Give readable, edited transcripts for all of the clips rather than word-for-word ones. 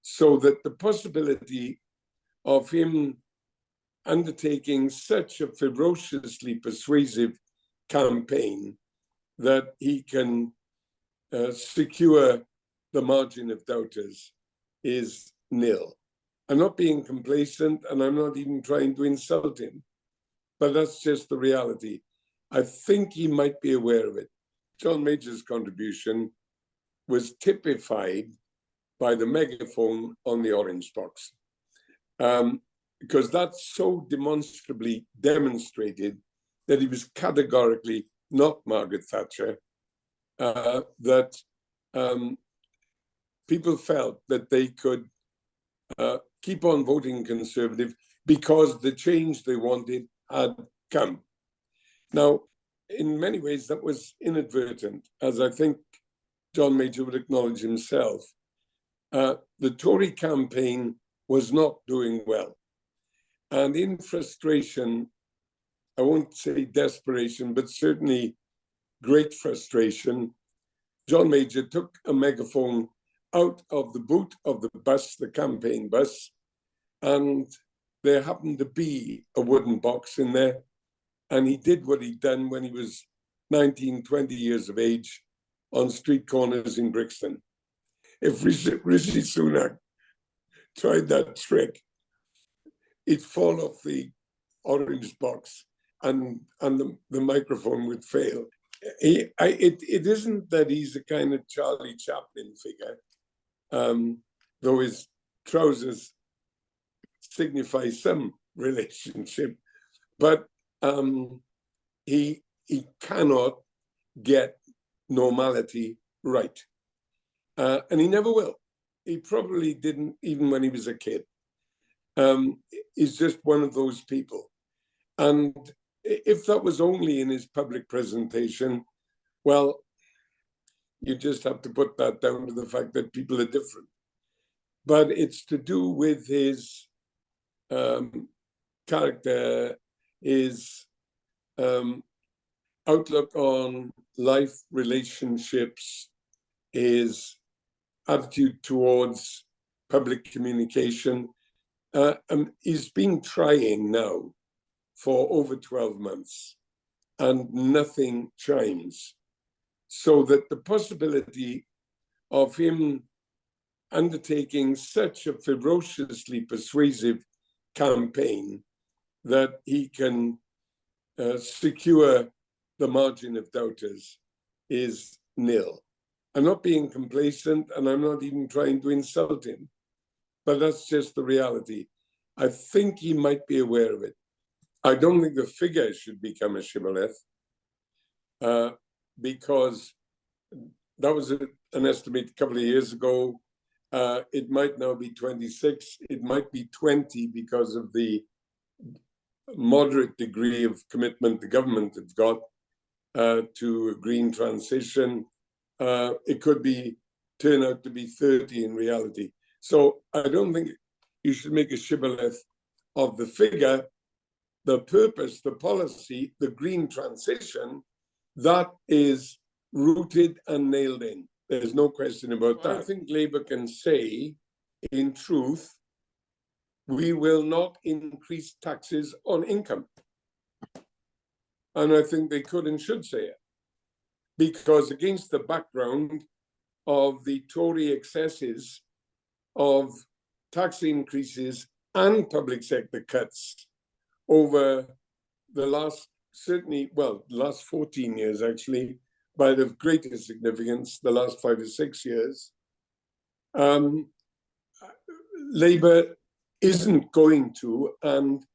so that the possibility of him undertaking such a ferociously persuasive campaign that he can secure the margin of doubters is nil. I'm not being complacent, and I'm not even trying to insult him, but that's just the reality. I think he might be aware of it. John Major's contribution was typified by the megaphone on the orange box, because that so demonstrably demonstrated that he was categorically not Margaret Thatcher, that people felt that they could keep on voting Conservative because the change they wanted had come. Now, in many ways, that was inadvertent, as I think John Major would acknowledge himself. The Tory campaign was not doing well. And in frustration, I won't say desperation, but certainly great frustration, John Major took a megaphone out of the boot of the bus, the campaign bus, and there happened to be a wooden box in there. And he did what he'd done when he was 19, 20 years of age on street corners in Brixton. If Rishi Sunak tried that trick, it'd fall off the orange box and the microphone would fail. It isn't that he's a kind of Charlie Chaplin figure, though his trousers signify some relationship, but he cannot get normality right. And he never will. He probably didn't even when he was a kid. He's just one of those people. And if that was only in his public presentation, well, you just have to put that down to the fact that people are different. But it's to do with his character, his outlook on life, relationships, his attitude towards public communication. He's been trying now for over 12 months and nothing chimes. So that the possibility of him undertaking such a ferociously persuasive campaign that he can secure the margin of doubters is nil. I'm not being complacent, and I'm not even trying to insult him, but that's just the reality. I think he might be aware of it. I don't think the figure should become a shibboleth, because that was an estimate a couple of years ago. It might now be 26. It might be 20 because of the moderate degree of commitment the government has got to a green transition. It could turn out to be 30 in reality. So I don't think you should make a shibboleth of the figure. The purpose, the policy, the green transition, that is rooted and nailed in. There's no question about that. I think Labour can say, in truth, we will not increase taxes on income. And I think they could and should say it. Because against the background of the Tory excesses of tax increases and public sector cuts over the last, last 14 years actually, but of greater significance, the last 5 or 6 years, Labour isn't going to and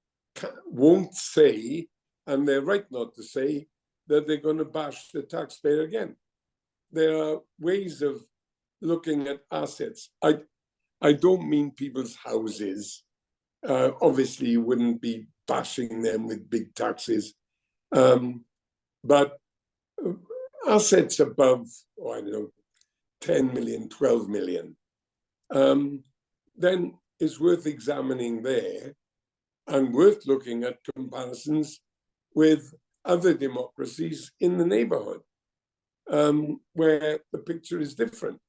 won't say, and they're right not to say, that they're going to bash the taxpayer again. There are ways of looking at assets. I don't mean people's houses. Obviously, you wouldn't be bashing them with big taxes. But assets above, 10 million, 12 million, then it's worth examining there and worth looking at comparisons with other democracies in the neighborhood, where the picture is different.